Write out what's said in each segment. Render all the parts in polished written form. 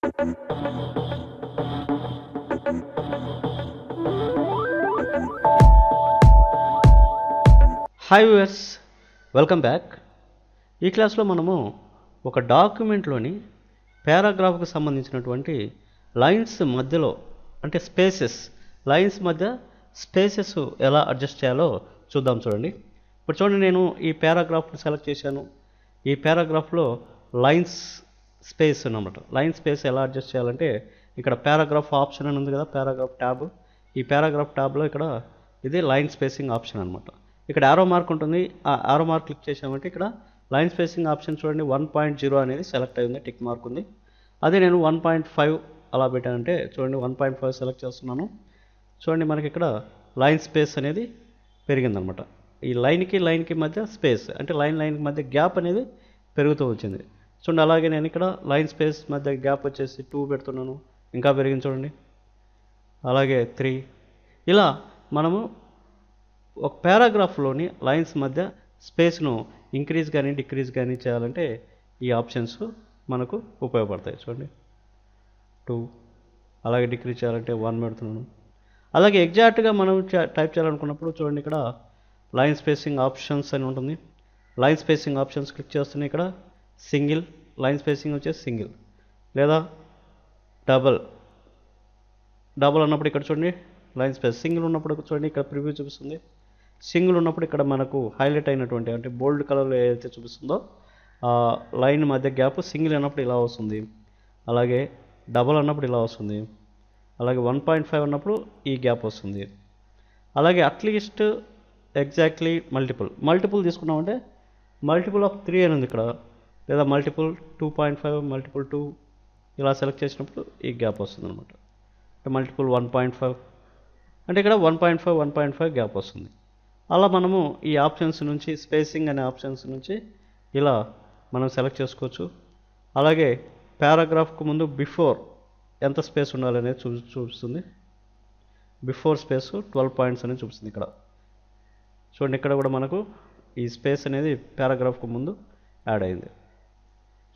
Hi viewers, welcome back. ఈ క్లాస్లో మనము ఒక డాక్యుమెంట్లోని పారాగ్రాఫ్కు సంబంధించినటువంటి లైన్స్ మధ్యలో అంటే లైన్స్ మధ్య స్పేసెస్ ఎలా అడ్జస్ట్ చేయాలో చూద్దాం. చూడండి, ఇప్పుడు చూడండి, నేను ఈ పారాగ్రాఫ్ని సెలెక్ట్ చేశాను. ఈ పారాగ్రాఫ్లో లైన్స్ స్పేస్ అన్నమాట. లైన్ స్పేస్ ఎలా అడ్జస్ట్ చేయాలంటే ఇక్కడ పారాగ్రాఫ్ ఆప్షన్ అని ఉంది కదా, పారాగ్రాఫ్ ట్యాబ్. ఈ పారాగ్రాఫ్ ట్యాబ్లో ఇక్కడ ఇది లైన్ స్పేసింగ్ ఆప్షన్ అనమాట. ఇక్కడ ఆరో మార్క్ ఉంటుంది. ఆ ఆరో మార్క్ క్లిక్ చేసామంటే ఇక్కడ లైన్ స్పేసింగ్ ఆప్షన్ చూడండి 1.0 అనేది సెలెక్ట్ అయింది, టిక్ మార్క్ ఉంది. అదే నేను 1.5 అలా పెట్టానంటే చూడండి 1.5 సెలెక్ట్ చేస్తున్నాను. చూడండి, మనకి ఇక్కడ లైన్ స్పేస్ అనేది పెరిగిందనమాట. ఈ లైన్కి మధ్య స్పేస్ అంటే లైన్కి మధ్య గ్యాప్ అనేది పెరుగుతూ వచ్చింది. చూడండి, అలాగే నేను ఇక్కడ లైన్ స్పేస్ మధ్య గ్యాప్ వచ్చేసి 2 పెడుతున్నాను, ఇంకా పెరిగింది చూడండి. అలాగే 3. ఇలా మనము ఒక పారాగ్రాఫ్లోని లైన్స్ మధ్య స్పేస్ను ఇంక్రీజ్ కానీ డిక్రీజ్ కానీ చేయాలంటే ఈ ఆప్షన్స్ మనకు ఉపయోగపడతాయి. చూడండి 2, అలాగే డిక్రీజ్ చేయాలంటే 1 పెడుతున్నాను. అలాగే ఎగ్జాక్ట్గా మనం టైప్ చేయాలనుకున్నప్పుడు చూడండి, ఇక్కడ లైన్ స్పేసింగ్ ఆప్షన్స్ అని ఉంటుంది. లైన్ స్పేసింగ్ ఆప్షన్స్ క్లిక్ చేస్తున్నా ఇక్కడ సింగిల్ లైన్ స్పేసింగ్ వచ్చేసి సింగిల్, లేదా డబల్ అన్నప్పుడు ఇక్కడ చూడండి లైన్ స్పేస్. సింగిల్ ఉన్నప్పుడు చూడండి ఇక్కడ ప్రివ్యూ చూపిస్తుంది. సింగిల్ ఉన్నప్పుడు ఇక్కడ మనకు హైలైట్ అయినటువంటి అంటే బోల్డ్ కలర్లో ఏదైతే చూపిస్తుందో ఆ లైన్ మధ్య గ్యాప్ సింగిల్ అన్నప్పుడు ఇలా వస్తుంది. అలాగే డబల్ అన్నప్పుడు ఇలా వస్తుంది. అలాగే 1.5 అన్నప్పుడు ఈ గ్యాప్ వస్తుంది. అలాగే అట్లీస్ట్ ఎగ్జాక్ట్లీ మల్టిపుల్ తీసుకున్నామంటే మల్టిపుల్ ఆఫ్ 3 అని ఉంది ఇక్కడ, లేదా మల్టిపుల్ 2.5 మల్టిపుల్ 2 ఇలా సెలెక్ట్ చేసినప్పుడు ఈ గ్యాప్ వస్తుంది అనమాట. అంటే మల్టిపుల్ 1.5 అంటే ఇక్కడ 1.5 గ్యాప్ వస్తుంది. అలా మనము ఈ ఆప్షన్స్ నుంచి స్పేసింగ్ అనే ఆప్షన్స్ నుంచి ఇలా మనం సెలెక్ట్ చేసుకోవచ్చు. అలాగే పారాగ్రాఫ్కు ముందు బిఫోర్ ఎంత స్పేస్ ఉండాలనేది చూపిస్తుంది. బిఫోర్ స్పేస్ 12 పాయింట్స్ అనేది చూపిస్తుంది ఇక్కడ. చూడండి, ఇక్కడ కూడా మనకు ఈ స్పేస్ అనేది పారాగ్రాఫ్కు ముందు యాడ్ అయింది.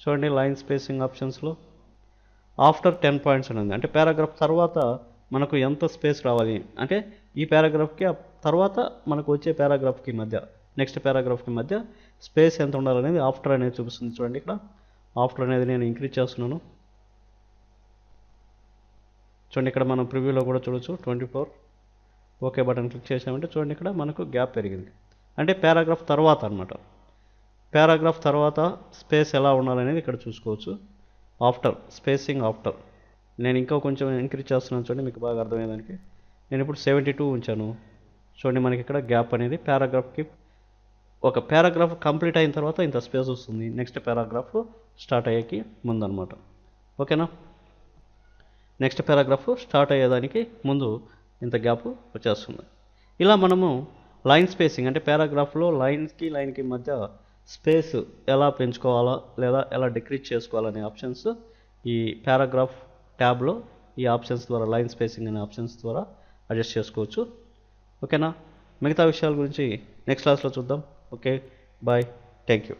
చూడండి, లైన్ స్పేసింగ్ ఆప్షన్స్లో ఆఫ్టర్ 10 పాయింట్స్ అనేది అంటే పారాగ్రాఫ్ తర్వాత మనకు ఎంత స్పేస్ రావాలి అంటే ఈ పారాగ్రాఫ్కి తర్వాత మనకు వచ్చే పారాగ్రాఫ్కి మధ్య నెక్స్ట్ పారాగ్రాఫ్కి మధ్య స్పేస్ ఎంత ఉండాలనేది ఆఫ్టర్ అనేది చూపిస్తుంది. చూడండి, ఇక్కడ ఆఫ్టర్ అనేది నేను ఇంక్రీజ్ చేస్తున్నాను. చూడండి, ఇక్కడ మనం ప్రివ్యూలో కూడా చూడొచ్చు 24. ఓకే బటన్ క్లిక్ చేసామంటే చూడండి ఇక్కడ మనకు గ్యాప్ పెరిగింది. అంటే పారాగ్రాఫ్ తర్వాత అనమాట. పారాగ్రాఫ్ తర్వాత స్పేస్ ఎలా ఉండాలనేది ఇక్కడ చూసుకోవచ్చు. స్పేసింగ్ ఆఫ్టర్ నేను ఇంకా కొంచెం ఇంక్రీజ్ చేస్తున్నాను. చూడండి, మీకు బాగా అర్థమయ్యేదానికి నేను ఇప్పుడు 72 ఉంచాను. చూడండి, మనకి ఇక్కడ గ్యాప్ అనేది ఒక పారాగ్రాఫ్ కంప్లీట్ అయిన తర్వాత ఇంత స్పేస్ వస్తుంది, నెక్స్ట్ పారాగ్రాఫ్ స్టార్ట్ అయ్యేకి ముందు అనమాట. ఓకేనా, నెక్స్ట్ పారాగ్రాఫ్ స్టార్ట్ అయ్యేదానికి ముందు ఇంత గ్యాప్ వచ్చేస్తుంది. ఇలా మనము లైన్ స్పేసింగ్ అంటే పారాగ్రాఫ్లో లైన్కి మధ్య స్పేస్ ఎలా పెంచుకోవాలా లేదా ఎలా డిక్రీజ్ చేసుకోవాలనే ఆప్షన్స్ ఈ పారాగ్రాఫ్ ట్యాబ్లో ఈ ఆప్షన్స్ ద్వారా లైన్ స్పేసింగ్ అనే ఆప్షన్స్ ద్వారా అడ్జస్ట్ చేసుకోవచ్చు. ఓకేనా, మిగతా విషయాల గురించి నెక్స్ట్ క్లాస్లో చూద్దాం. Okay, bye, thank you.